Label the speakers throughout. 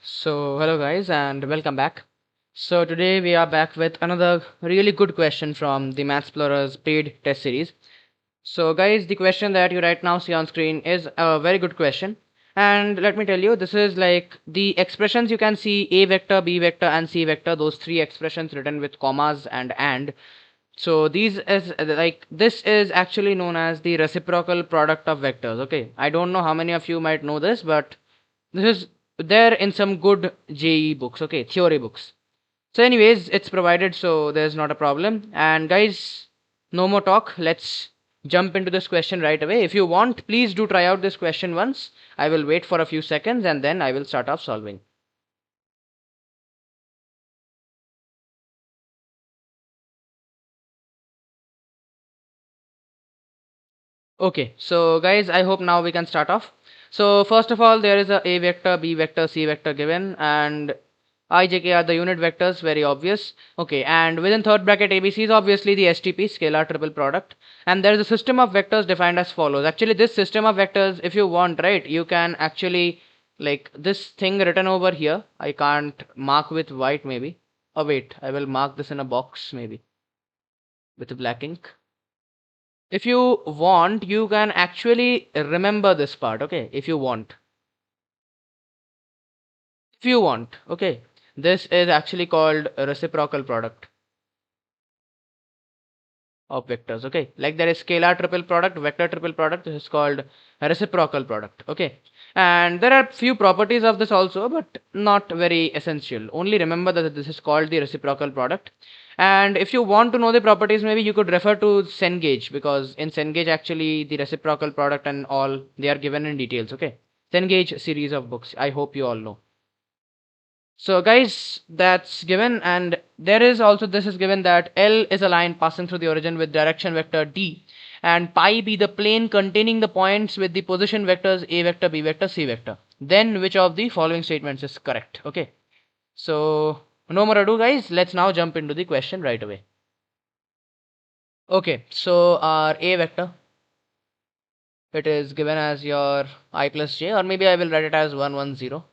Speaker 1: Hello guys and welcome back. Today we are back with another really good question from the Maths Explorers paid test series. Guys, the question that you right now see on screen is a very good question. And let me tell you, this is like the expressions you can see A vector, B vector and C vector, those three expressions written with commas and. So these is this is actually known as the reciprocal product of vectors. Okay, I don't know how many of you might know this, but this is there in some good JEE books, okay, theory books. So anyways, it's provided, so there's not a problem. And guys, no more talk. Let's jump into this question right away. If you want, please do try out this question once. I will wait for a few seconds and then I will start off solving. Okay, so guys, I hope now we can start off. So first of all, there is a vector, B vector, C vector given, and I, J, K are the unit vectors, very obvious. Okay, and within third bracket ABC is obviously the STP, scalar triple product. And there is a system of vectors defined as follows. Actually, this system of vectors, if you want, right, you can actually, like this thing written over here, I can't mark with white maybe. Oh wait, I will mark this in a box maybe with black ink. If you want, you can actually remember this part, okay? If you want. If you want, okay? This is actually called a reciprocal product of vectors, okay? Like there is scalar triple product, vector triple product, this is called a reciprocal product, okay? And there are few properties of this also, but not very essential. Only remember that this is called the reciprocal product. And if you want to know the properties, maybe you could refer to Cengage, because in Cengage actually the reciprocal product and all, they are given in details, okay? Cengage series of books, I hope you all know. So guys, that's given, and there is also this is given that L is a line passing through the origin with direction vector D, and pi be the plane containing the points with the position vectors A vector, B vector, C vector. Then which of the following statements is correct? Okay. So no more ado guys, let's now jump into the question right away. Okay, so our A vector, it is given as your I plus j, or maybe I will write it as 1 1 0.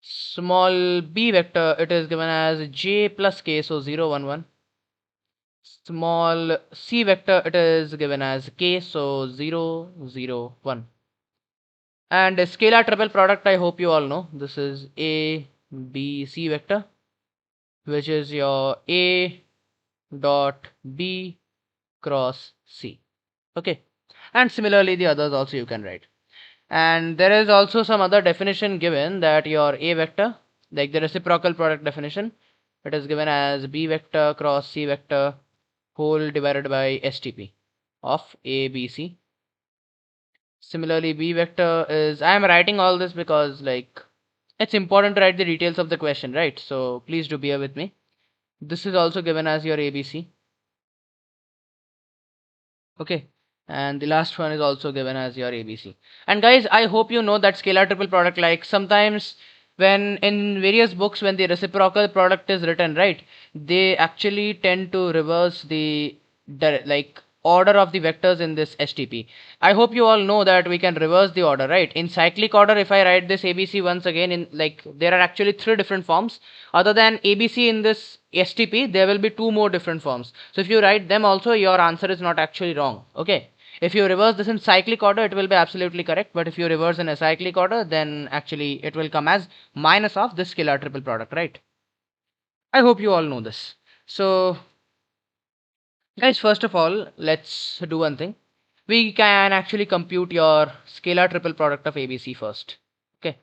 Speaker 1: Small b vector, it is given as j plus k, so 0 1 1. Small c vector, it is given as k, so 0 0 1. And a scalar triple product, I hope you all know, this is a b c vector, which is your a dot b cross c. Okay, and similarly the others also you can write. And there is also some other definition given, that your a vector, like the reciprocal product definition, it is given as b vector cross c vector whole divided by STP of a b c. Similarly, b vector is, I am writing all this because like it's important to write the details of the question, right? So please do bear with me. This is also given as your ABC. Okay, and the last one is also given as your ABC. And guys, I hope you know that scalar triple product, like sometimes when in various books when the reciprocal product is written, right, they actually tend to reverse the like order of the vectors in this STP. I hope you all know that we can reverse the order, right? In cyclic order, if I write this ABC once again, in like there are actually three different forms. Other than ABC in this STP, there will be two more different forms. So if you write them also, your answer is not actually wrong. Okay. If you reverse this in cyclic order, it will be absolutely correct. But if you reverse in acyclic order, then actually it will come as minus of this scalar triple product, right? I hope you all know this. So guys, first of all, let's do one thing. We can actually compute your scalar triple product of ABC first. Okay.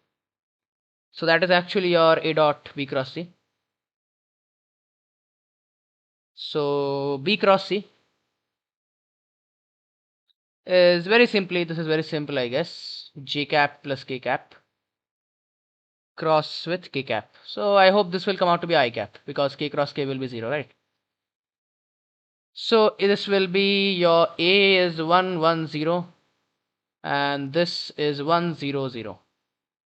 Speaker 1: So that is actually your A dot B cross C. So B cross C is very simply, this is very simple, I guess. J cap plus K cap cross with K cap. So I hope this will come out to be I cap, because K cross K will be 0, right? So this will be your A is 1 1 0 and this is 1 0 0.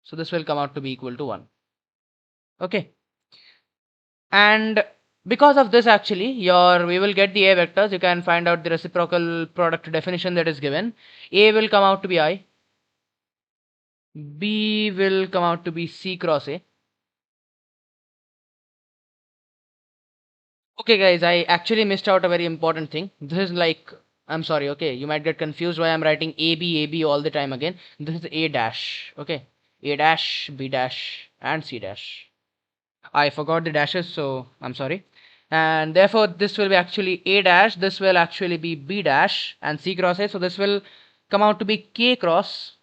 Speaker 1: So this will come out to be equal to 1. Okay. And because of this, actually, we will get the A vectors. You can find out the reciprocal product definition that is given. A will come out to be I. B will come out to be C cross A. Okay, guys, I actually missed out a very important thing. This is like, I'm sorry, okay, you might get confused why I'm writing A, B all the time again. This is A dash, okay, A dash, B dash, and C dash. I forgot the dashes, so I'm sorry. And therefore, this will be actually A dash, this will actually be B dash, and C cross A. So this will come out to be K cross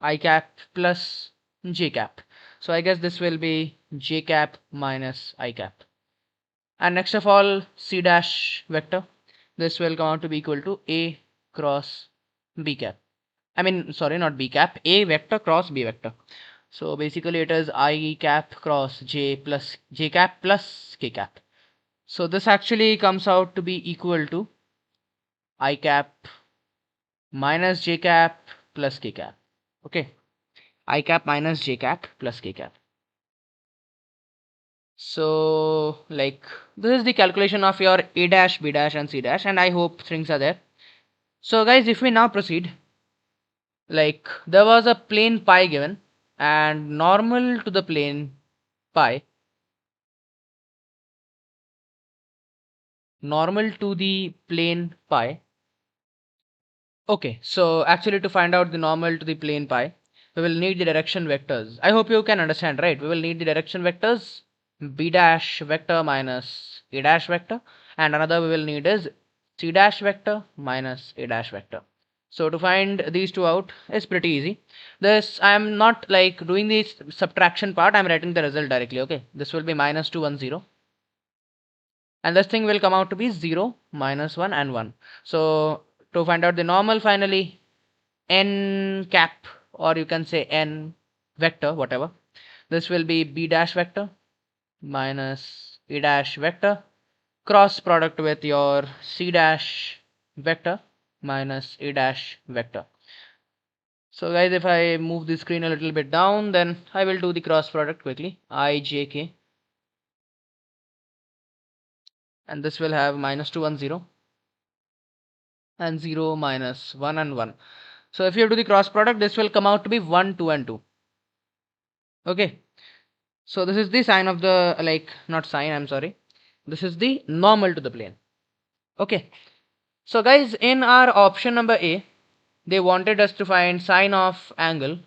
Speaker 1: I cap plus J cap. So I guess this will be J cap minus I cap. And next of all, C dash vector. This will come out to be equal to A cross B cap. I mean, sorry, not B cap, A vector cross B vector. So basically it is I cap cross J plus J cap plus K cap. So this actually comes out to be equal to I cap minus J cap plus K cap. Okay. I cap minus J cap plus K cap. So like this is the calculation of your A dash, B dash and C dash, and I hope things are there. So guys, if we now proceed, like there was a plane pi given and normal to the plane pi, normal to the plane pi. Okay, so actually to find out the normal to the plane pi, we will need the direction vectors. I hope you can understand, right? We will need the direction vectors b dash vector minus a dash vector, and another we will need is c dash vector minus a dash vector. So to find these two out is pretty easy. This I am not like doing the subtraction part, I am writing the result directly. Okay, this will be minus 2 1 0, and this thing will come out to be 0 minus 1 and 1. So to find out the normal, finally n cap, or you can say n vector, whatever, this will be b dash vector minus e dash vector cross product with your c dash vector minus e dash vector. So guys, if I move the screen a little bit down, then I will do the cross product quickly. I j k, and this will have minus 2 1 0 and 0 minus 1 and 1. So if you do the cross product, this will come out to be 1 2 and 2. Okay, so this is the sign of the, like, not sign, I'm sorry, this is the normal to the plane. Okay, so guys, in our option number A, they wanted us to find sine of angle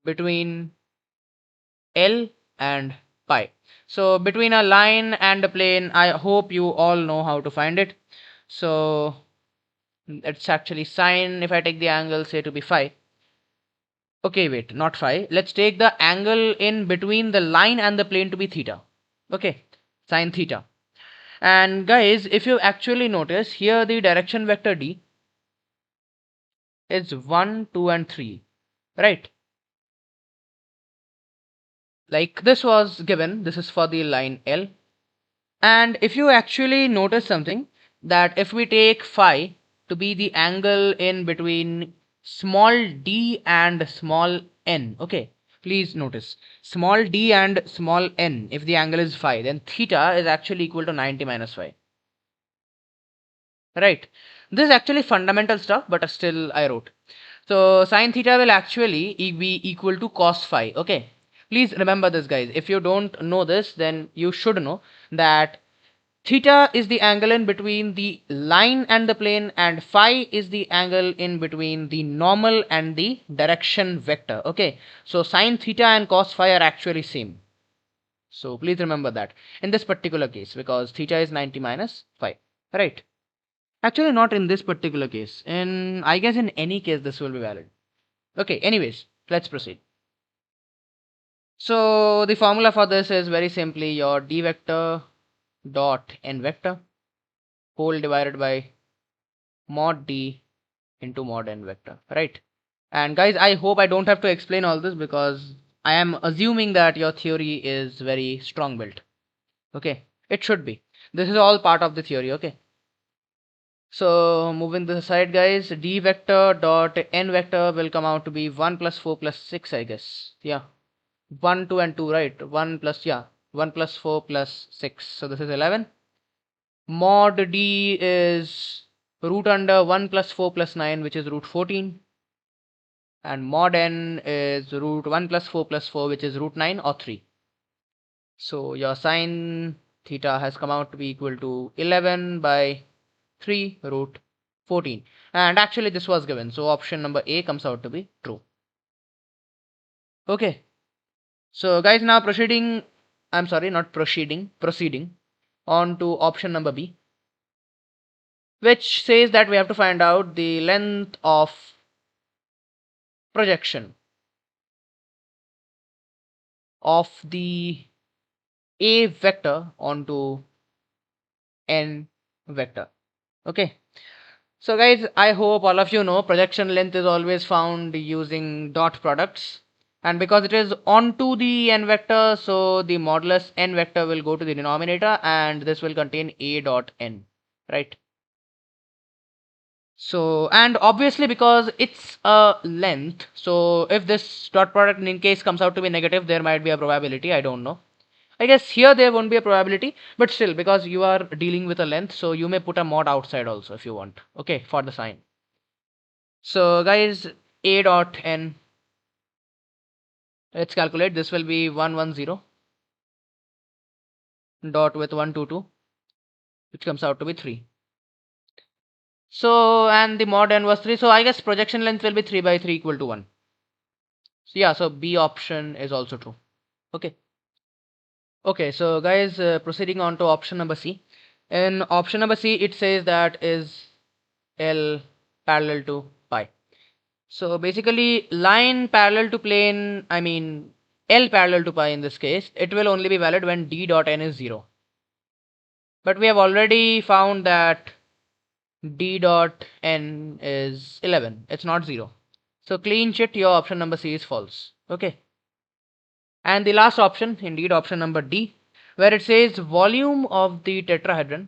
Speaker 1: between L and pi. So between a line and a plane, I hope you all know how to find it. So it's actually sine, if I take the angle say to be phi. Okay, wait, not phi. Let's take the angle in between the line and the plane to be theta. Okay, sine theta. And guys, if you actually notice here, the direction vector D is 1, 2 and 3, right? Like this was given, this is for the line L. And if you actually notice something, that if we take phi to be the angle in between small d and small n, okay, please notice small d and small n, if the angle is phi, then theta is actually equal to 90 minus phi, right? This is actually fundamental stuff, but still I wrote. So sine theta will actually be equal to cos phi. Okay, please remember this, guys. If you don't know this, then you should know that theta is the angle in between the line and the plane, and phi is the angle in between the normal and the direction vector. Okay, so sine theta and cos phi are actually same. So please remember that in this particular case, because theta is 90 minus phi, right? Actually, not in this particular case. In, I guess, in any case, this will be valid. Okay, anyways, let's proceed. So the formula for this is very simply your d vector dot n vector whole divided by mod d into mod n vector, right? And guys, I hope I don't have to explain all this, because I am assuming that your theory is very strong built. Okay, it should be. This is all part of the theory. Okay. So moving this aside, guys, d vector dot n vector will come out to be 1 plus 4 plus 6, I guess. Yeah, 1, 2 and 2, right? 1 plus, yeah, 1 plus 4 plus 6. So this is 11. Mod d is root under 1 plus 4 plus 9, which is root 14. And mod n is root 1 plus 4 plus 4, which is root 9 or 3. So your sine theta has come out to be equal to 11 by 3 root 14. And actually this was given. So option number A comes out to be true. Okay. So guys, now proceeding on to option number B, which says that we have to find out the length of projection of the A vector onto N vector. Okay. So guys, I hope all of you know projection length is always found using dot products. And because it is onto the n vector, so the modulus n vector will go to the denominator and this will contain A dot n, right? So, and obviously because it's a length, so if this dot product in case comes out to be negative, there might be a probability, I don't know. I guess here there won't be a probability, but still because you are dealing with a length, so you may put a mod outside also if you want, okay, for the sign. So guys, A dot n, let's calculate. This will be 110 dot with 122, which comes out to be 3. So, and the mod n was 3, so I guess projection length will be 3 by 3 equal to 1. So yeah, so B option is also true. Okay. Okay, so guys, proceeding on to option number C. In option number C, it says that is L parallel to pi. So basically, line parallel to plane, I mean L parallel to pi in this case, it will only be valid when D dot n is 0. But we have already found that D dot n is 11. It's not 0. So clean shit, your option number C is false. Okay. And the last option, indeed option number D, where it says volume of the tetrahedron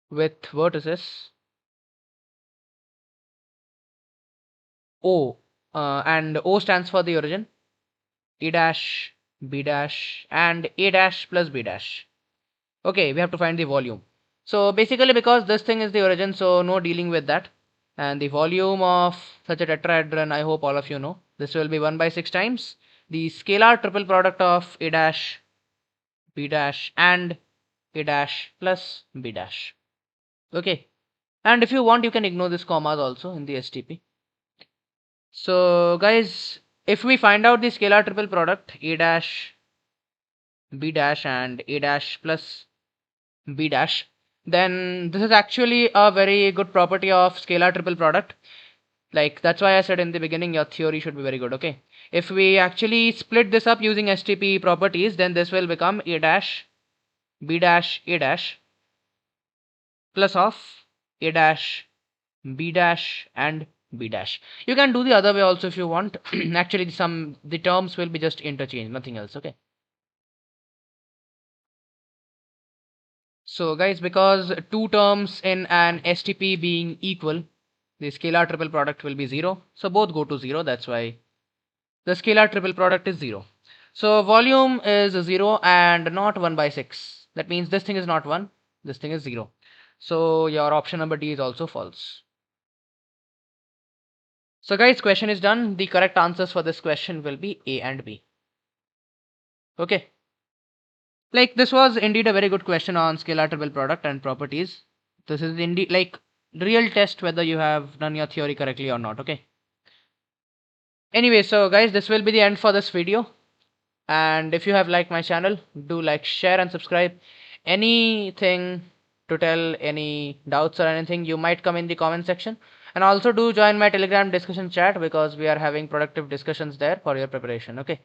Speaker 1: with vertices O, and O stands for the origin, E dash, B dash, and A dash plus B dash. Okay, we have to find the volume. So basically because this thing is the origin, so no dealing with that. And the volume of such a tetrahedron, I hope all of you know, this will be 1 by 6 times the scalar triple product of A dash, B dash, and A dash plus B dash. Okay. And if you want, you can ignore this commas also in the STP. So guys, if we find out the scalar triple product A dash, B dash, and A dash plus B dash, then this is actually a very good property of scalar triple product. Like that's why I said in the beginning your theory should be very good. Okay, if we actually split this up using STP properties, then this will become A dash, B dash, A dash plus of A dash, B dash, and B dash. You can do the other way also if you want. Actually the terms will be just interchanged, nothing else. Okay. So guys, because two terms in an STP being equal, the scalar triple product will be 0. So both go to 0. That's why the scalar triple product is 0. So volume is 0 and not 1 by 6. That means this thing is not 1. This thing is 0. So your option number D is also false. So guys, question is done. The correct answers for this question will be A and B. Okay. Like this was indeed a very good question on scalar triple product and properties. This is indeed like real test whether you have done your theory correctly or not. Okay. Anyway, so guys, this will be the end for this video. And if you have liked my channel, do like, share and subscribe. Anything to tell, any doubts or anything, you might come in the comment section. And also do join my Telegram discussion chat because we are having productive discussions there for your preparation. Okay.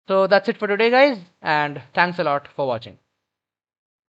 Speaker 1: So that's it for today guys, and thanks a lot for watching.